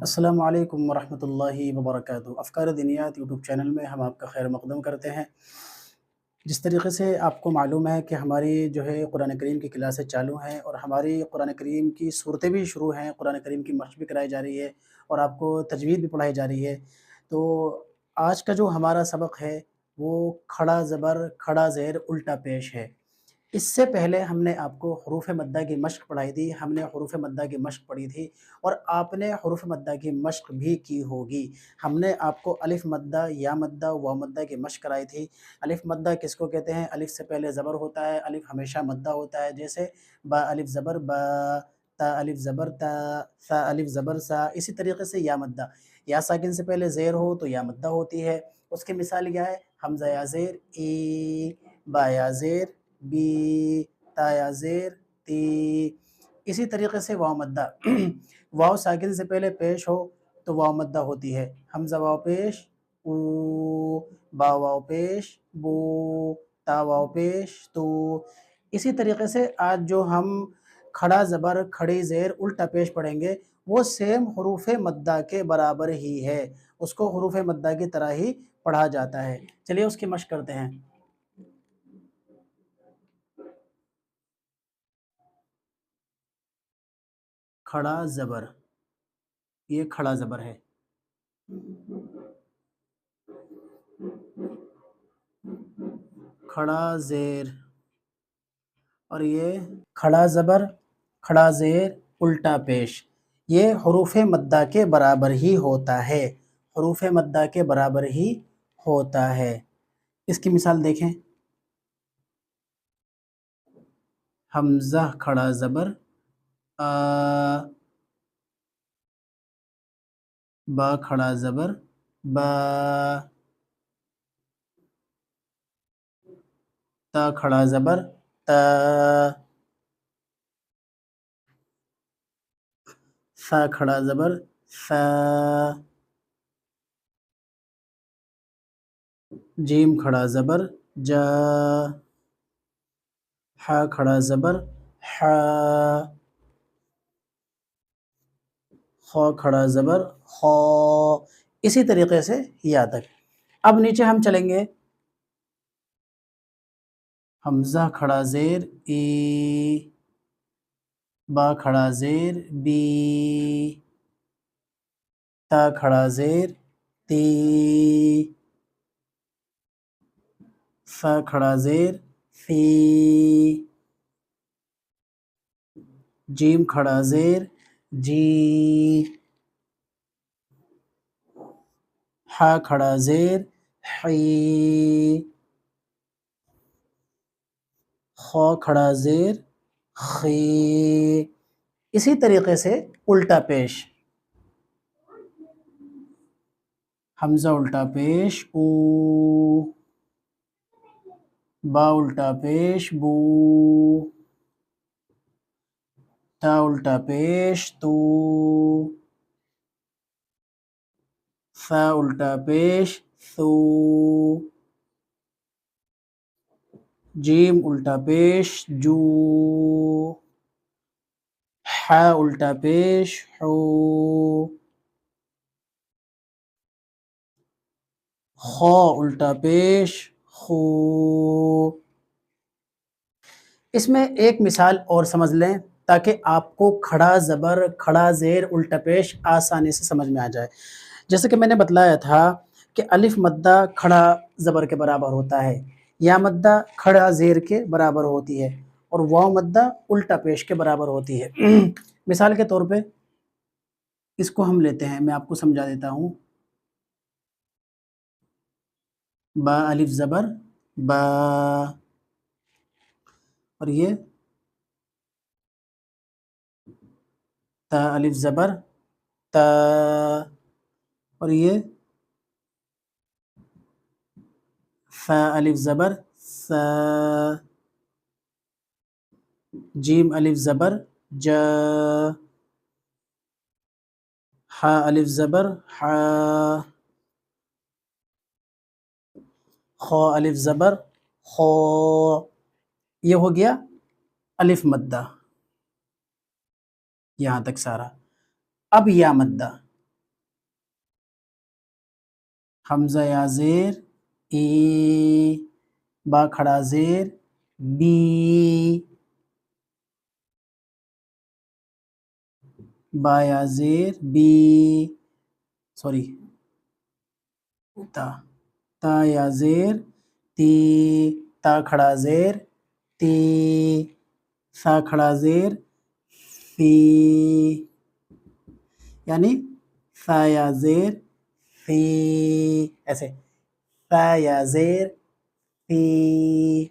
السلام علیکم ورحمۃ اللہ وبرکاتہ۔ افکار دینیات یوٹیوب چینل میں ہم آپ کا خیر مقدم کرتے ہیں۔ جس طریقے سے آپ کو معلوم ہے کہ ہماری جو ہے قرآن کریم کی کلاسیں چالو ہیں اور ہماری قرآن کریم کی صورتیں بھی شروع ہیں، قرآن کریم کی مشق بھی کرائی جا رہی ہے اور آپ کو تجوید بھی پڑھائی جا رہی ہے۔ تو آج کا جو ہمارا سبق ہے وہ کھڑا زبر کھڑا زیر الٹا پیش ہے۔ اس سے پہلے ہم نے آپ کو حروف مدہ کی مشق پڑھائی تھی، ہم نے حروف مدہ کی مشق پڑھی تھی اور آپ نے حروف مدہ کی مشق بھی کی ہوگی۔ ہم نے آپ کو الف مدہ، یا مدہ، واو مدہ کی مشق کرائی تھی۔ الف مدہ کس کو کہتے ہیں؟ الف سے پہلے زبر ہوتا ہے، الف ہمیشہ مدہ ہوتا ہے، جیسے با الف زبر با، تا الف زبر تا، سا الف زبر سا۔ اسی طریقے سے یا مدہ، یا ساکن سے پہلے زیر ہو تو یا مدہ ہوتی ہے۔ اس کی مثال کیا ہے؟ حمزہ یا زیر ای، با یا زیر بی، تا یا زیر تی۔ اسی طریقے سے واو مدہ واو ساکن سے پہلے پیش ہو تو واو مدہ ہوتی ہے۔ حمزہ واو پیش او، با واو پیش بو، تا واو پیش تو۔ اسی طریقے سے آج جو ہم کھڑا زبر کھڑی زیر الٹا پیش پڑھیں گے وہ سیم حروف مدہ کے برابر ہی ہے، اس کو حروف مدہ کی طرح ہی پڑھا جاتا ہے۔ چلیے اس کی مشق کرتے ہیں۔ کھڑا زبر، یہ کھڑا زبر ہے، کھڑا زیر، اور یہ کھڑا زبر کھڑا زیر الٹا پیش، یہ حروف مدہ کے برابر ہی ہوتا ہے، حروف مدہ کے برابر ہی ہوتا ہے۔ اس کی مثال دیکھیں، حمزہ کھڑا زبر آ، با کھڑا زبر با، تا کھڑا زبر تا، سا کھڑا زبر سا، جیم کھڑا زبر جا، ہا کھڑا زبر ہا، خا کھڑا زبر خا۔ اسی طریقے سے یا تک۔ اب نیچے ہم چلیں گے، حمزہ کھڑا زیر ای، با کھڑا زیر بی، تا کھڑا زیر تی، فا کھڑا زیر فی، جیم کھڑا زیر جی، ہا کھڑا زیر حی، خا کھڑا زیر خی۔ اسی طریقے سے الٹا پیش، حمزہ الٹا پیش او، با الٹا پیش بو، تا الٹا پیش تو، فا الٹا پیش ثو، جیم الٹا پیش جو، ہا الٹا پیش حو، خا الٹا پیش خو۔ اس میں ایک مثال اور سمجھ لیں تاکہ آپ کو کھڑا زبر کھڑا زیر الٹا پیش آسانی سے سمجھ میں آ جائے۔ جیسے کہ میں نے بتلایا تھا کہ الف مدہ کھڑا زبر کے برابر ہوتا ہے، یا مدہ کھڑا زیر کے برابر ہوتی ہے، اور واو مدہ الٹا پیش کے برابر ہوتی ہے۔ مثال کے طور پہ اس کو ہم لیتے ہیں، میں آپ کو سمجھا دیتا ہوں۔ با الف زبر با، اور یہ تا الف زبر تا، اور یہ فا الف زبر سا، جیم الف زبر جا، ہا الف زبر ہا، خا الف زبر خو۔ یہ ہو گیا الف مدہ، یہاں تک سارا۔ اب یا مدہ، حمزہ یا زیر ای، با کھڑا زیر بی، با یا زیر بی، سوری تا، تا یا زیر تی، تا کھڑا زیر تی، سا کھڑا زیر سی، یعنی سا یا زیر سی، ایسے سا یا زیر سی،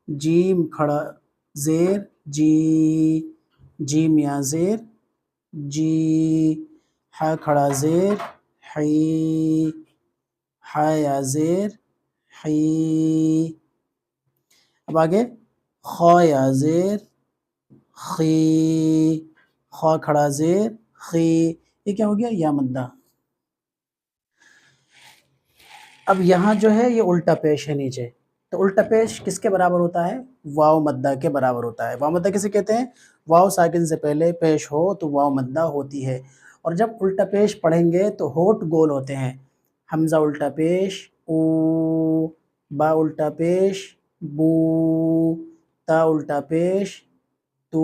جیم کھڑا زیر جی، جیم یا زیر جی، ہا کھڑا زیر حی، ہا یا زیر حی، اب آگے خا یا زیر خی، خا کھڑا زیر خی، یہ کیا ہو گیا؟ یا مدہ۔ اب یہاں جو ہے یہ الٹا پیش ہے نیچے، تو الٹا پیش کس کے برابر ہوتا ہے؟ واو مدہ کے برابر ہوتا ہے۔ واو مدہ کسے کہتے ہیں؟ واو ساکن سے پہلے پیش ہو تو واو مدہ ہوتی ہے، اور جب الٹا پیش پڑھیں گے تو ہونٹ گول ہوتے ہیں۔ حمزہ الٹا پیش او، با الٹا پیش بو، تا الٹا پیش تو،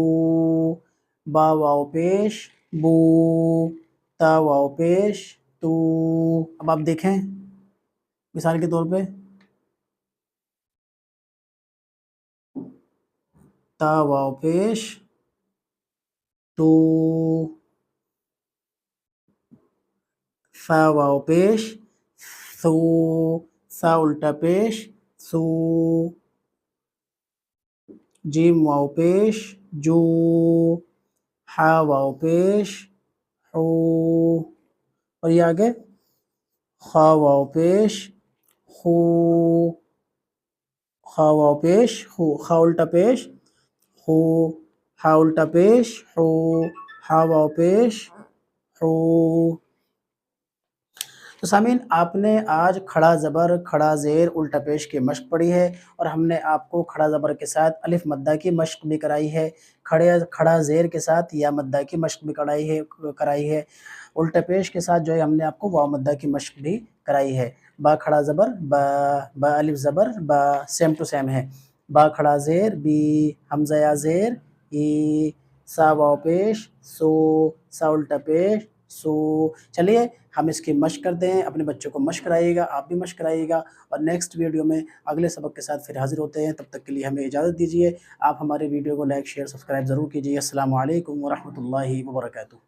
با واو پیش بو، تا واو پیش تو۔ اب آپ دیکھیں مثال کے طور پہ تا واو پیش تو، سا واو پیش سو، سا الٹا پیش سو، جیم واو پیش جو، ہا واو پیش ہو، اور یہ آگے خا واو پیش خو، خا واو پیش خو، خا الٹا پیش خو، ہا الٹا پیش ہو، ہا واو پیش ہو۔ تو سامعین، آپ نے آج کھڑا زبر کھڑا زیر الٹا پیش کی مشق پڑھی ہے، اور ہم نے آپ کو کھڑا زبر کے ساتھ الف مدہ کی مشق بھی کرائی ہے، کھڑا زیر کے ساتھ یا مدہ کی مشق بھی کرائی ہے، الٹا پیش کے ساتھ جو ہے ہم نے آپ کو واو مدہ کی مشق بھی کرائی ہے۔ با کھڑا زبر با، با الف زبر با، سیم ٹو سیم ہے۔ با کھڑا زیر بی، حمزہ یا زیر ای، سا واو پیش سو، سا الٹا پیش سو۔ چلیے ہم اس کی مشق کرتے ہیں، اپنے بچوں کو مشق کرائیے گا، آپ بھی مشق کرائیے گا، اور نیکسٹ ویڈیو میں اگلے سبق کے ساتھ پھر حاضر ہوتے ہیں۔ تب تک کے لیے ہمیں اجازت دیجیے، آپ ہمارے ویڈیو کو لائک شیئر سبسکرائب ضرور کیجیے۔ السلام علیکم ورحمۃ اللہ وبرکاتہ۔